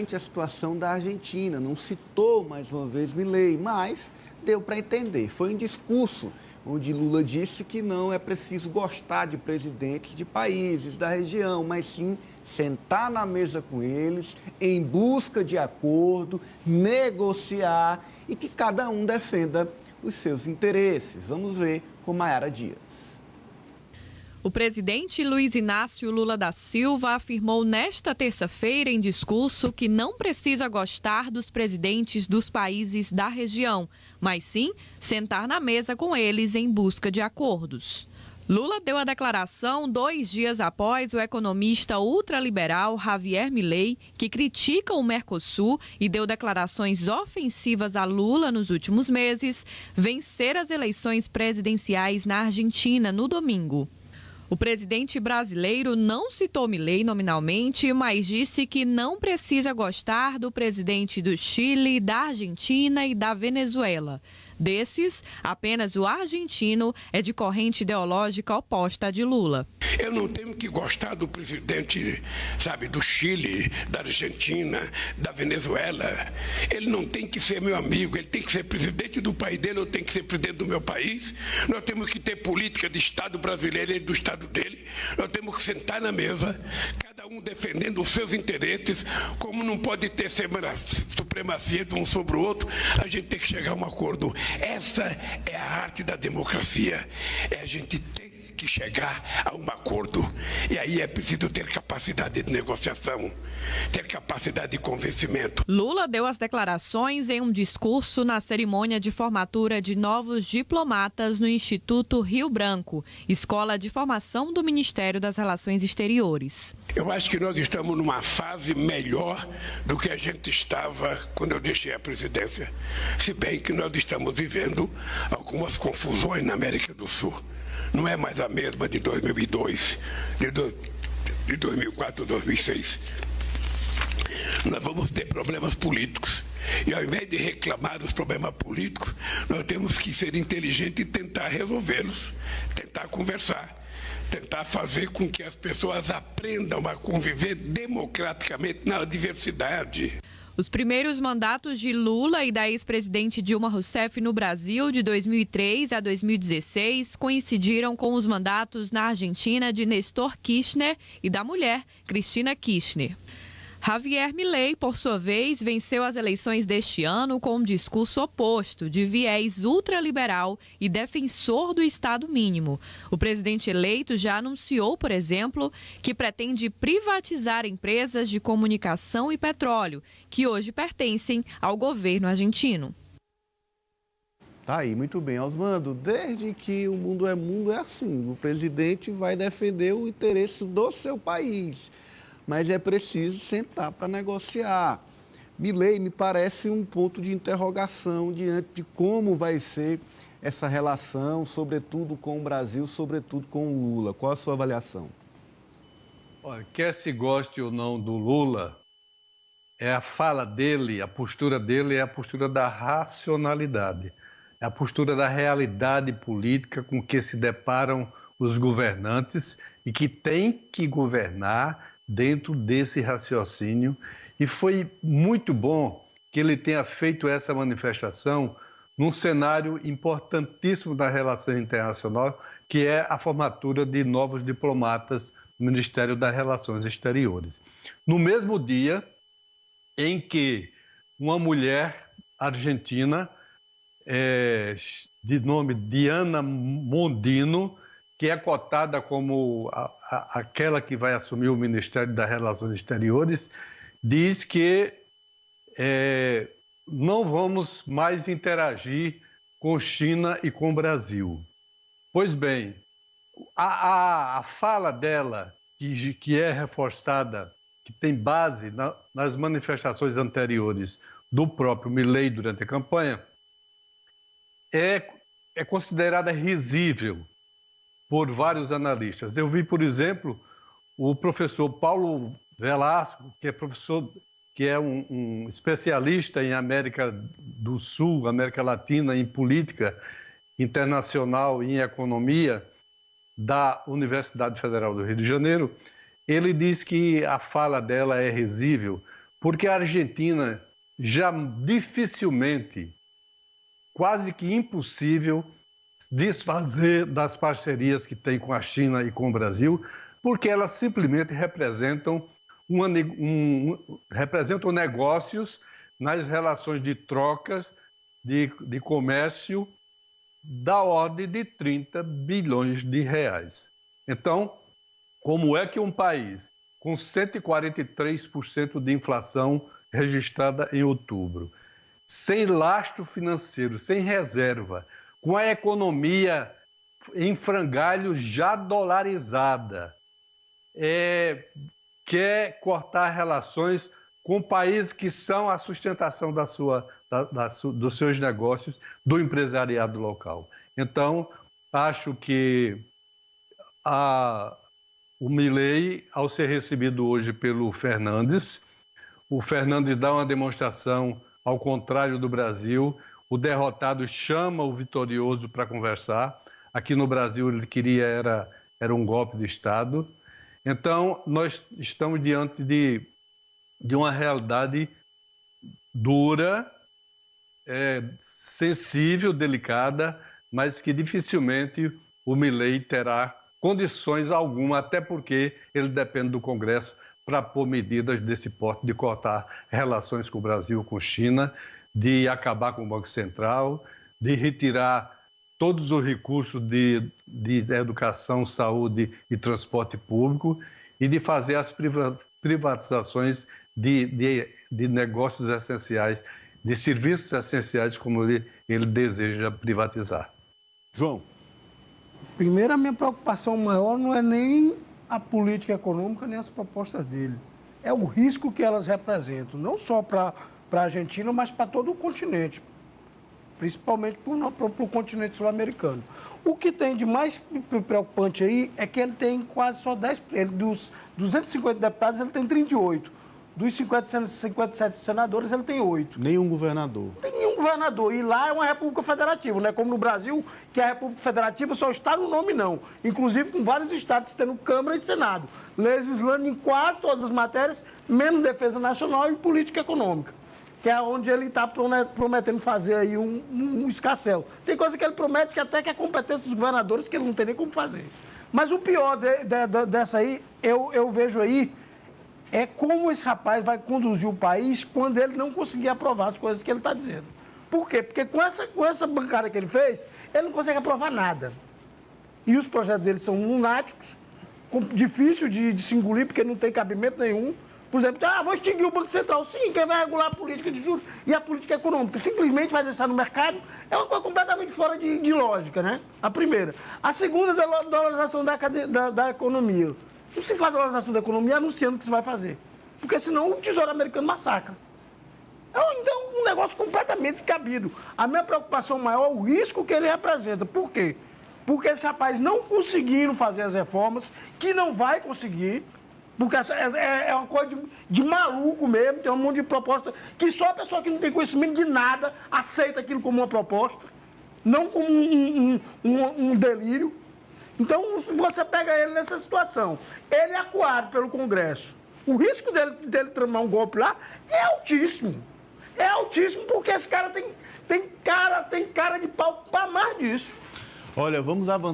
a situação da Argentina, não citou mais uma vez Milei, mas deu para entender. Foi um discurso onde Lula disse que não é preciso gostar de presidentes de países da região, mas sim sentar na mesa com eles, em busca de acordo, negociar e que cada um defenda os seus interesses. Vamos ver com Maiara Dias. O presidente Luiz Inácio Lula da Silva afirmou nesta terça-feira em discurso que não precisa gostar dos presidentes dos países da região, mas sim sentar na mesa com eles em busca de acordos. Lula deu a declaração 2 dias após o economista ultraliberal Javier Milei, que critica o Mercosul e deu declarações ofensivas a Lula nos últimos meses, vencer as eleições presidenciais na Argentina no domingo. O presidente brasileiro não citou Milei nominalmente, mas disse que não precisa gostar do presidente do Chile, da Argentina e da Venezuela. Desses, apenas o argentino é de corrente ideológica oposta à de Lula. Eu não tenho que gostar do presidente, do Chile, da Argentina, da Venezuela. Ele não tem que ser meu amigo, ele tem que ser presidente do país dele, eu tenho que ser presidente do meu país. Nós temos que ter política de Estado brasileiro e do Estado dele. Nós temos que sentar na mesa, cada um defendendo os seus interesses, como não pode ter supremacia de um sobre o outro, a gente tem que chegar a um acordo. Essa é a arte da democracia, é a gente ter que chegar a um acordo. E aí é preciso ter capacidade de negociação, ter capacidade de convencimento. Lula deu as declarações em um discurso na cerimônia de formatura de novos diplomatas no Instituto Rio Branco, escola de formação do Ministério das Relações Exteriores. Eu acho que nós estamos numa fase melhor do que a gente estava quando eu deixei a presidência. Se bem que nós estamos vivendo algumas confusões na América do Sul. Não é mais a mesma de 2002, de 2004, 2006. Nós vamos ter problemas políticos. E ao invés de reclamar dos problemas políticos, nós temos que ser inteligentes e tentar resolvê-los, tentar conversar, tentar fazer com que as pessoas aprendam a conviver democraticamente na diversidade. Os primeiros mandatos de Lula e da ex-presidente Dilma Rousseff no Brasil, de 2003 a 2016, coincidiram com os mandatos na Argentina de Néstor Kirchner e da mulher, Cristina Kirchner. Javier Milei, por sua vez, venceu as eleições deste ano com um discurso oposto, de viés ultraliberal e defensor do Estado mínimo. O presidente eleito já anunciou, por exemplo, que pretende privatizar empresas de comunicação e petróleo, que hoje pertencem ao governo argentino. Tá aí, muito bem, Osmando. Desde que o mundo é assim. O presidente vai defender o interesse do seu país. Mas é preciso sentar para negociar. Milei me parece um ponto de interrogação diante de como vai ser essa relação, sobretudo com o Brasil, sobretudo com o Lula. Qual a sua avaliação? Olha, quer se goste ou não do Lula, é a fala dele, a postura dele é a postura da racionalidade, é a postura da realidade política com que se deparam os governantes e que tem que governar dentro desse raciocínio, e foi muito bom que ele tenha feito essa manifestação num cenário importantíssimo da relação internacional, que é a formatura de novos diplomatas no Ministério das Relações Exteriores. No mesmo dia em que uma mulher argentina, de nome Diana Mondino, que é cotada como aquela que vai assumir o Ministério das Relações Exteriores, diz que não vamos mais interagir com China e com o Brasil. Pois bem, a fala dela, que é reforçada, que tem base nas manifestações anteriores do próprio Milei durante a campanha, é considerada risível por vários analistas. Eu vi, por exemplo, o professor Paulo Velasco, que é um especialista em América do Sul, América Latina, em política internacional e em economia, da Universidade Federal do Rio de Janeiro. Ele diz que a fala dela é risível porque a Argentina já dificilmente, quase que impossível, desfazer das parcerias que tem com a China e com o Brasil, porque elas simplesmente representam negócios nas relações de trocas de comércio da ordem de 30 bilhões de reais. Então, como é que um país com 143% de inflação registrada em outubro, sem lastro financeiro, sem reserva, com a economia em frangalhos já dolarizada, quer cortar relações com países que são a sustentação dos seus negócios, do empresariado local. Então, acho que o Milei, ao ser recebido hoje pelo Fernandes, o Fernandes dá uma demonstração ao contrário do Brasil, o derrotado chama o vitorioso para conversar. Aqui no Brasil ele queria era um golpe de Estado. Então, nós estamos diante de uma realidade dura, sensível, delicada, mas que dificilmente o Milei terá condições alguma, até porque ele depende do Congresso para pôr medidas desse porte, de cortar relações com o Brasil, com a China, de acabar com o Banco Central, de retirar todos os recursos de educação, saúde e transporte público e de fazer as privatizações de negócios essenciais, de serviços essenciais como ele deseja privatizar. João. Primeiro, a minha preocupação maior não é nem a política econômica, nem as propostas dele. É o risco que elas representam, não só para a Argentina, mas para todo o continente, principalmente para o continente sul-americano. O que tem de mais preocupante aí é que ele tem quase só 10%. Dos 250 deputados, ele tem 38. Dos 57 senadores, ele tem 8. Nenhum governador. Nenhum governador. E lá é uma república federativa, não é como no Brasil, que a república federativa só está no nome, não. Inclusive com vários estados tendo Câmara e Senado, legislando em quase todas as matérias, menos defesa nacional e política econômica, que é onde ele está prometendo fazer aí um escarcéu. Tem coisa que ele promete que até que é competência dos governadores, que ele não tem nem como fazer. Mas o pior dessa aí, eu vejo aí, é como esse rapaz vai conduzir o país quando ele não conseguir aprovar as coisas que ele está dizendo. Por quê? Porque com essa bancada que ele fez, ele não consegue aprovar nada. E os projetos dele são lunáticos, difícil de se engolir, porque não tem cabimento nenhum. Por exemplo, vou extinguir o Banco Central. Sim, quem vai regular a política de juros e a política econômica? Simplesmente vai deixar no mercado, é uma coisa completamente fora de lógica, né? A primeira. A segunda, a dolarização da economia. Não se faz valorização da economia anunciando que se vai fazer. Porque senão o Tesouro Americano massacra. Então, um negócio completamente descabido. A minha preocupação maior é o risco que ele representa. Por quê? Porque esse rapaz não conseguindo fazer as reformas, que não vai conseguir, porque é uma coisa de maluco mesmo, tem um monte de proposta que só a pessoa que não tem conhecimento de nada aceita aquilo como uma proposta, não como um delírio. Então, você pega ele nessa situação, ele é acuado pelo Congresso, o risco dele tramar um golpe lá é altíssimo. É altíssimo porque esse cara tem cara de pau para mais disso. Olha, vamos avançar.